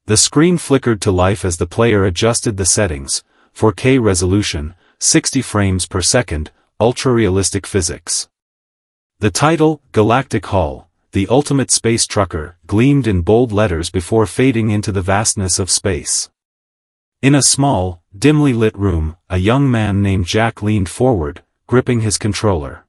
The screen flickered to life as the player adjusted the settings: 4K resolution, 60 frames per second, ultra-realistic physics. The title, Galactic Hull, the ultimate space trucker, gleamed in bold letters before fading into the vastness of space. In a small, dimly lit room, a young man named Jack leaned forward, gripping his controller.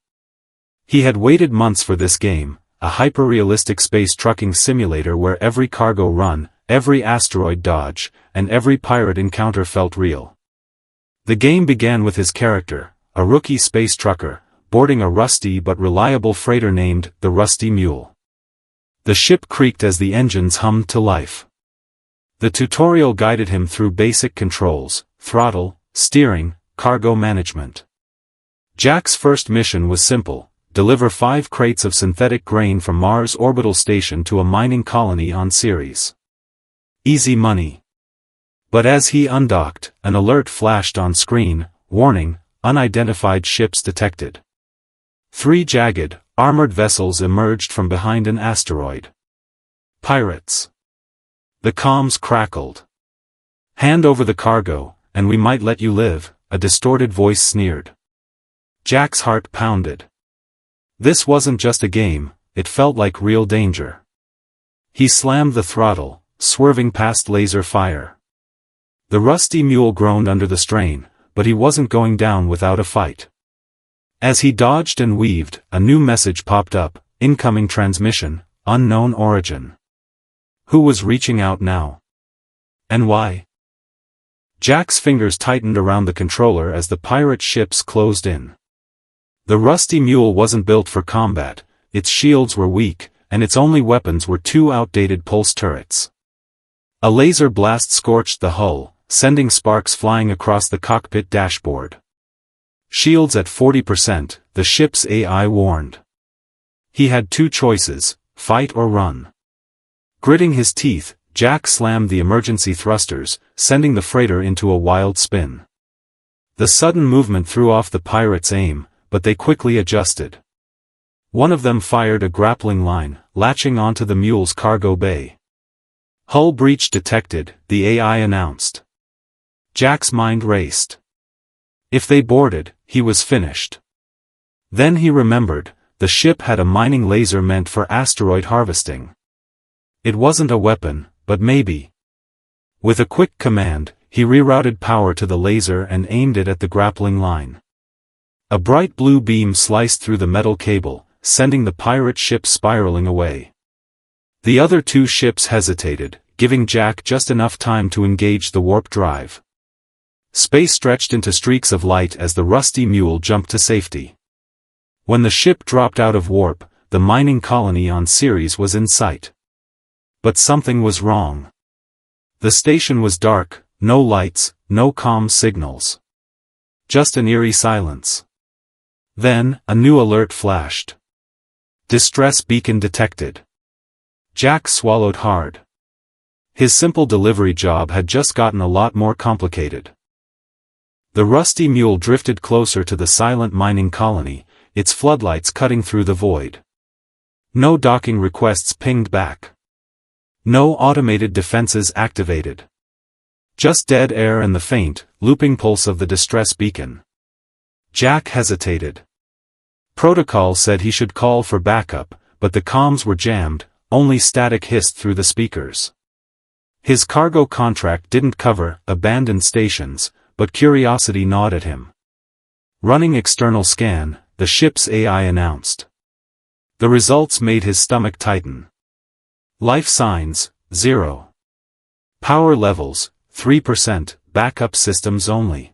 He had waited months for this game, a hyper-realistic space trucking simulator where every cargo run, every asteroid dodge, and every pirate encounter felt real. The game began with his character, a rookie space trucker, boarding a rusty but reliable freighter named the Rusty Mule. The ship creaked as the engines hummed to life. The tutorial guided him through basic controls: throttle, steering, cargo management. Jack's first mission was simple: deliver 5 crates of synthetic grain from Mars' orbital station to a mining colony on Ceres. Easy money. But as he undocked, an alert flashed on screen: warning, unidentified ships detected. 3 jagged, armored vessels emerged from behind an asteroid. Pirates. The comms crackled. "Hand over the cargo, and we might let you live," a distorted voice sneered. Jack's heart pounded. This wasn't just a game, it felt like real danger. He slammed the throttle, swerving past laser fire. The Rusty Mule groaned under the strain, but he wasn't going down without a fight. As he dodged and weaved, a new message popped up: incoming transmission, unknown origin. Who was reaching out now? And why? Jack's fingers tightened around the controller as the pirate ships closed in. The Rusty Mule wasn't built for combat, its shields were weak, and its only weapons were 2 outdated pulse turrets. A laser blast scorched the hull, sending sparks flying across the cockpit dashboard. Shields at 40%, the ship's AI warned. He had 2 choices: fight or run. Gritting his teeth, Jack slammed the emergency thrusters, sending the freighter into a wild spin. The sudden movement threw off the pirates' aim, but they quickly adjusted. One of them fired a grappling line, latching onto the mule's cargo bay. "Hull breach detected," the AI announced. Jack's mind raced. If they boarded, he was finished. Then he remembered, the ship had a mining laser meant for asteroid harvesting. It wasn't a weapon, but maybe. With a quick command, he rerouted power to the laser and aimed it at the grappling line. A bright blue beam sliced through the metal cable, sending the pirate ship spiraling away. The other 2 ships hesitated, giving Jack just enough time to engage the warp drive. Space stretched into streaks of light as the Rusty Mule jumped to safety. When the ship dropped out of warp, the mining colony on Ceres was in sight. But something was wrong. The station was dark, no lights, no comm signals. Just an eerie silence. Then, a new alert flashed. Distress beacon detected. Jack swallowed hard. His simple delivery job had just gotten a lot more complicated. The Rusty Mule drifted closer to the silent mining colony, its floodlights cutting through the void. No docking requests pinged back. No automated defenses activated. Just dead air and the faint, looping pulse of the distress beacon. Jack hesitated. Protocol said he should call for backup, but the comms were jammed, only static hissed through the speakers. His cargo contract didn't cover abandoned stations, but curiosity gnawed at him. Running external scan, the ship's AI announced. The results made his stomach tighten. Life signs, 0. Power levels, 3%, backup systems only.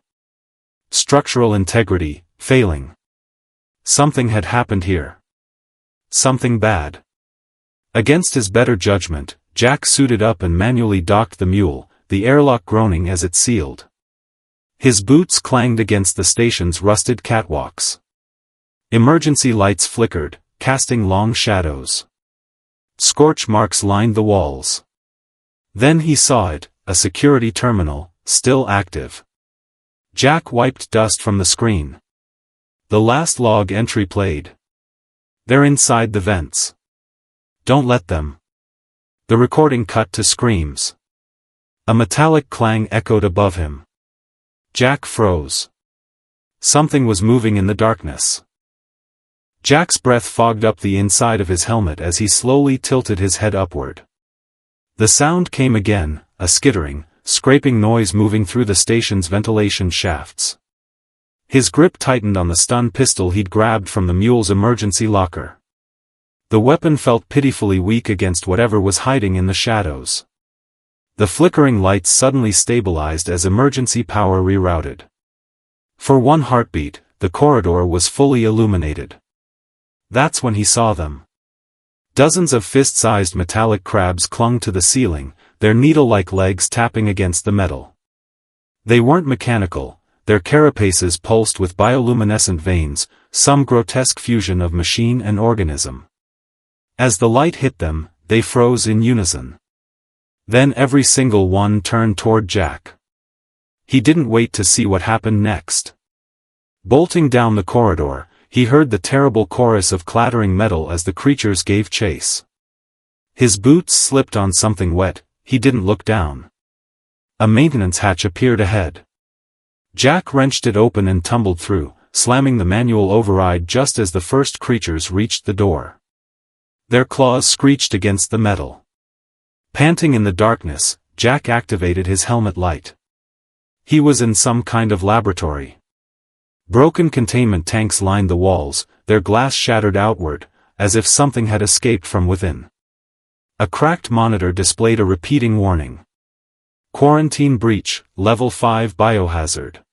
Structural integrity, failing. Something had happened here. Something bad. Against his better judgment, Jack suited up and manually docked the mule, the airlock groaning as it sealed. His boots clanged against the station's rusted catwalks. Emergency lights flickered, casting long shadows. Scorch marks lined the walls. Then he saw it, a security terminal, still active. Jack wiped dust from the screen. The last log entry played. "They're inside the vents. Don't let them." The recording cut to screams. A metallic clang echoed above him. Jack froze. Something was moving in the darkness. Jack's breath fogged up the inside of his helmet as he slowly tilted his head upward. The sound came again, a skittering, scraping noise moving through the station's ventilation shafts. His grip tightened on the stun pistol he'd grabbed from the mule's emergency locker. The weapon felt pitifully weak against whatever was hiding in the shadows. The flickering lights suddenly stabilized as emergency power rerouted. For one heartbeat, the corridor was fully illuminated. That's when he saw them. Dozens of fist-sized metallic crabs clung to the ceiling, their needle-like legs tapping against the metal. They weren't mechanical, their carapaces pulsed with bioluminescent veins, some grotesque fusion of machine and organism. As the light hit them, they froze in unison. Then every single one turned toward Jack. He didn't wait to see what happened next. Bolting down the corridor, he heard the terrible chorus of clattering metal as the creatures gave chase. His boots slipped on something wet, he didn't look down. A maintenance hatch appeared ahead. Jack wrenched it open and tumbled through, slamming the manual override just as the first creatures reached the door. Their claws screeched against the metal. Panting in the darkness, Jack activated his helmet light. He was in some kind of laboratory. Broken containment tanks lined the walls, their glass shattered outward, as if something had escaped from within. A cracked monitor displayed a repeating warning. Quarantine breach, level 5 biohazard.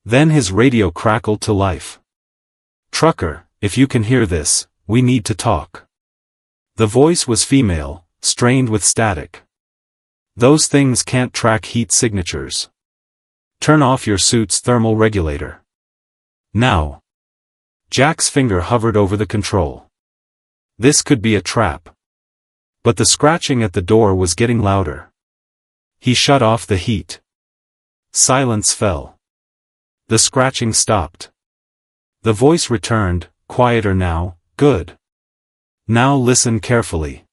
Then his radio crackled to life. "Trucker, if you can hear this, we need to talk." The voice was female, strained with static. "Those things can't track heat signatures. Turn off your suit's thermal regulator. Now." Jack's finger hovered over the control. This could be a trap. But the scratching at the door was getting louder. He shut off the heat. Silence fell. The scratching stopped. The voice returned, quieter now. "Good. Now listen carefully.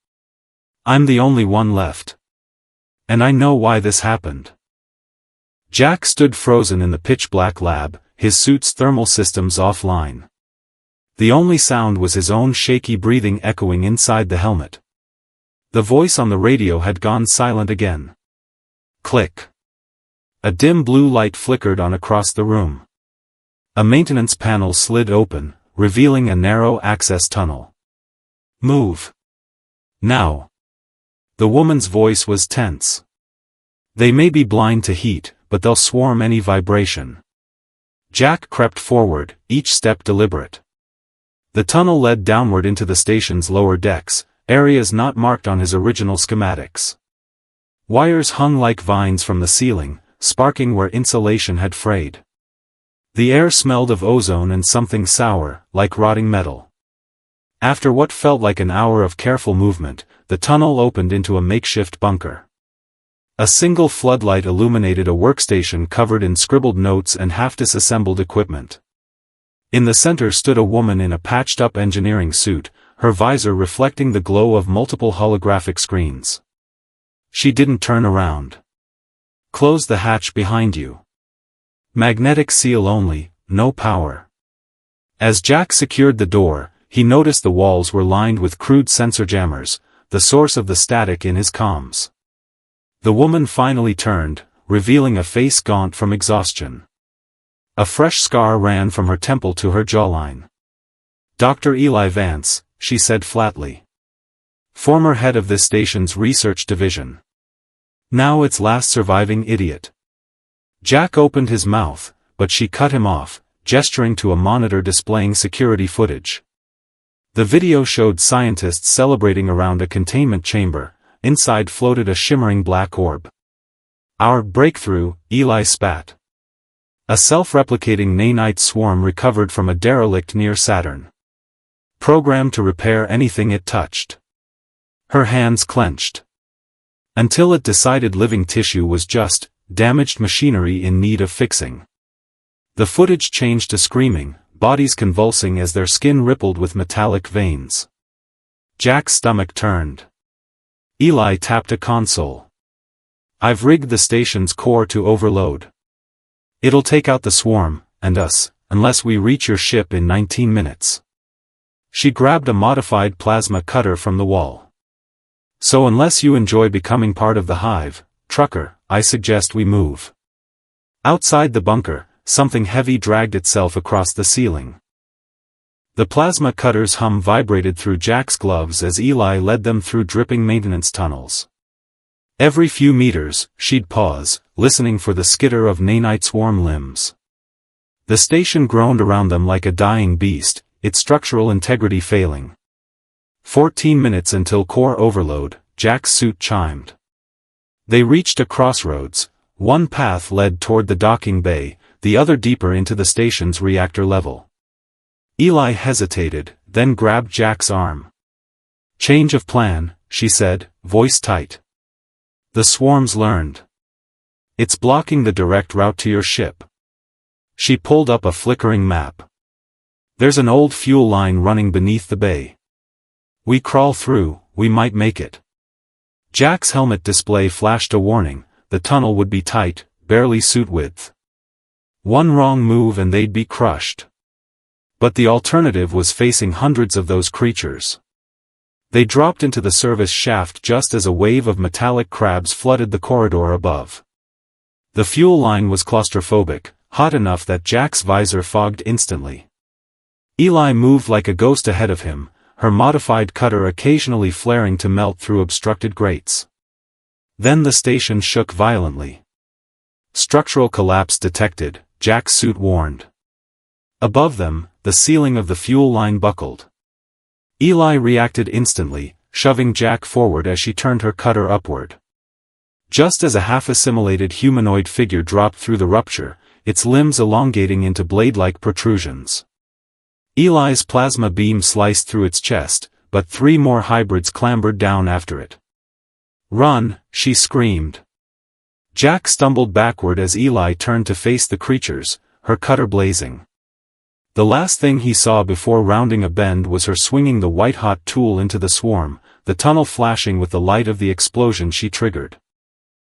I'm the only one left. And I know why this happened." Jack stood frozen in the pitch-black lab, his suit's thermal systems offline. The only sound was his own shaky breathing echoing inside the helmet. The voice on the radio had gone silent again. Click. A dim blue light flickered on across the room. A maintenance panel slid open, revealing a narrow access tunnel. "Move. Now." The woman's voice was tense. "They may be blind to heat, but they'll swarm any vibration." Jack crept forward, each step deliberate. The tunnel led downward into the station's lower decks, areas not marked on his original schematics. Wires hung like vines from the ceiling, sparking where insulation had frayed. The air smelled of ozone and something sour, like rotting metal. After what felt like an hour of careful movement, the tunnel opened into a makeshift bunker. A single floodlight illuminated a workstation covered in scribbled notes and half-disassembled equipment. In the center stood a woman in a patched-up engineering suit, her visor reflecting the glow of multiple holographic screens. She didn't turn around. "Close the hatch behind you. Magnetic seal only, no power." As Jack secured the door, he noticed the walls were lined with crude sensor jammers, the source of the static in his comms. The woman finally turned, revealing a face gaunt from exhaustion. A fresh scar ran from her temple to her jawline. "Dr. Eli Vance," she said flatly. "Former head of this station's research division. Now its last surviving idiot." Jack opened his mouth, but she cut him off, gesturing to a monitor displaying security footage. The video showed scientists celebrating around a containment chamber. Inside floated a shimmering black orb. "Our breakthrough," Eli spat. A self-replicating nanite swarm recovered from a derelict near Saturn. Programmed to repair anything it touched. Her hands clenched. Until it decided living tissue was just damaged machinery in need of fixing. The footage changed to screaming, bodies convulsing as their skin rippled with metallic veins. Jack's stomach turned. Eli tapped a console. I've rigged the station's core to overload. It'll take out the swarm, and us, unless we reach your ship in 19 minutes. She grabbed a modified plasma cutter from the wall. So unless you enjoy becoming part of the hive, trucker, I suggest we move. Outside the bunker, something heavy dragged itself across the ceiling. The plasma cutter's hum vibrated through Jack's gloves as Eli led them through dripping maintenance tunnels. Every few meters, she'd pause, listening for the skitter of nanites' warm limbs. The station groaned around them like a dying beast, its structural integrity failing. 14 minutes until core overload, Jack's suit chimed. They reached a crossroads. One path led toward the docking bay, the other deeper into the station's reactor level. Eli hesitated, then grabbed Jack's arm. Change of plan, she said, voice tight. The swarm's learned. It's blocking the direct route to your ship. She pulled up a flickering map. There's an old fuel line running beneath the bay. We crawl through, we might make it. Jack's helmet display flashed a warning, the tunnel would be tight, barely suit width. One wrong move and they'd be crushed. But the alternative was facing hundreds of those creatures. They dropped into the service shaft just as a wave of metallic crabs flooded the corridor above. The fuel line was claustrophobic, hot enough that Jack's visor fogged instantly. Eli moved like a ghost ahead of him, her modified cutter occasionally flaring to melt through obstructed grates. Then the station shook violently. Structural collapse detected, Jack's suit warned. Above them, the ceiling of the fuel line buckled. Eli reacted instantly, shoving Jack forward as she turned her cutter upward. Just as a half-assimilated humanoid figure dropped through the rupture, its limbs elongating into blade-like protrusions. Eli's plasma beam sliced through its chest, but 3 more hybrids clambered down after it. Run, she screamed. Jack stumbled backward as Eli turned to face the creatures, her cutter blazing. The last thing he saw before rounding a bend was her swinging the white-hot tool into the swarm, the tunnel flashing with the light of the explosion she triggered.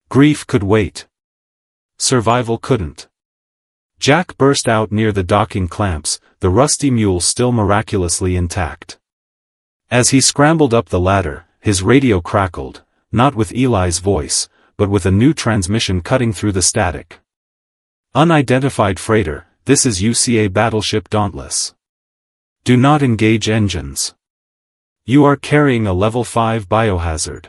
Grief could wait. Survival couldn't. Jack burst out near the docking clamps, the rusty mule still miraculously intact. As he scrambled up the ladder, his radio crackled, not with Eli's voice, but with a new transmission cutting through the static. Unidentified freighter, this is UCA battleship Dauntless. Do not engage engines. You are carrying a level 5 biohazard.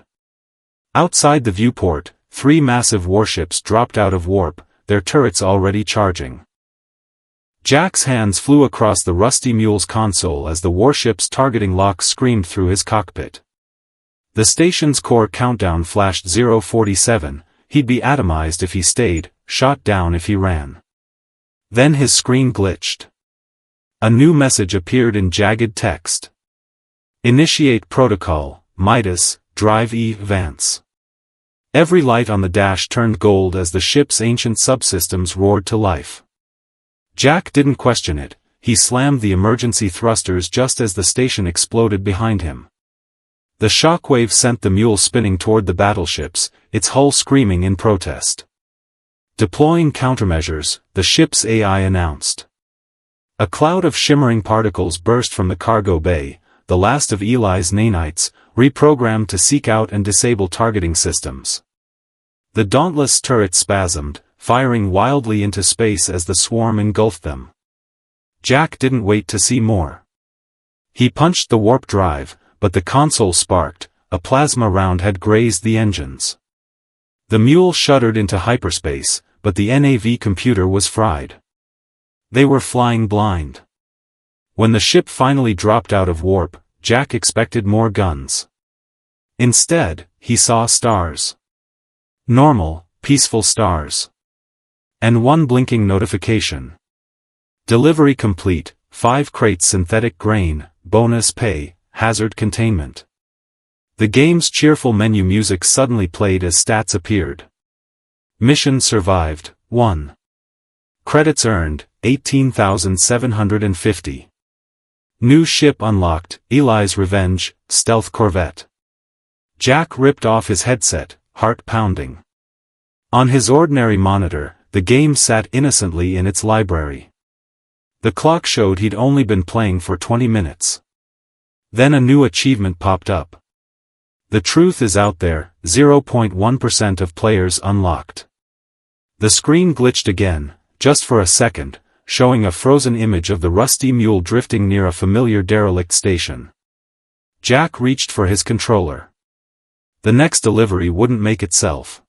Outside the viewport, 3 massive warships dropped out of warp, their turrets already charging. Jack's hands flew across the rusty mule's console as the warship's targeting lock screamed through his cockpit. The station's core countdown flashed 047, he'd be atomized if he stayed, shot down if he ran. Then his screen glitched. A new message appeared in jagged text. Initiate protocol, Midas, Drive E, Vance. Every light on the dash turned gold as the ship's ancient subsystems roared to life. Jack didn't question it, he slammed the emergency thrusters just as the station exploded behind him. The shockwave sent the mule spinning toward the battleships, its hull screaming in protest. Deploying countermeasures, the ship's AI announced. A cloud of shimmering particles burst from the cargo bay, the last of Eli's nanites, reprogrammed to seek out and disable targeting systems. The Dauntless turret spasmed, firing wildly into space as the swarm engulfed them. Jack didn't wait to see more. He punched the warp drive, but the console sparked, a plasma round had grazed the engines. The mule shuddered into hyperspace, but the NAV computer was fried. They were flying blind. When the ship finally dropped out of warp, Jack expected more guns. Instead, he saw stars. Normal, peaceful stars. And one blinking notification. Delivery complete, 5 crates synthetic grain, bonus pay, hazard containment. The game's cheerful menu music suddenly played as stats appeared. Mission survived, 1. Credits earned, 18,750. New ship unlocked, Eli's Revenge, stealth corvette. Jack ripped off his headset, heart pounding. On his ordinary monitor, the game sat innocently in its library. The clock showed he'd only been playing for 20 minutes. Then a new achievement popped up. The truth is out there, 0.1% of players unlocked. The screen glitched again, just for a second, showing a frozen image of the rusty mule drifting near a familiar derelict station. Jack reached for his controller. The next delivery wouldn't make itself.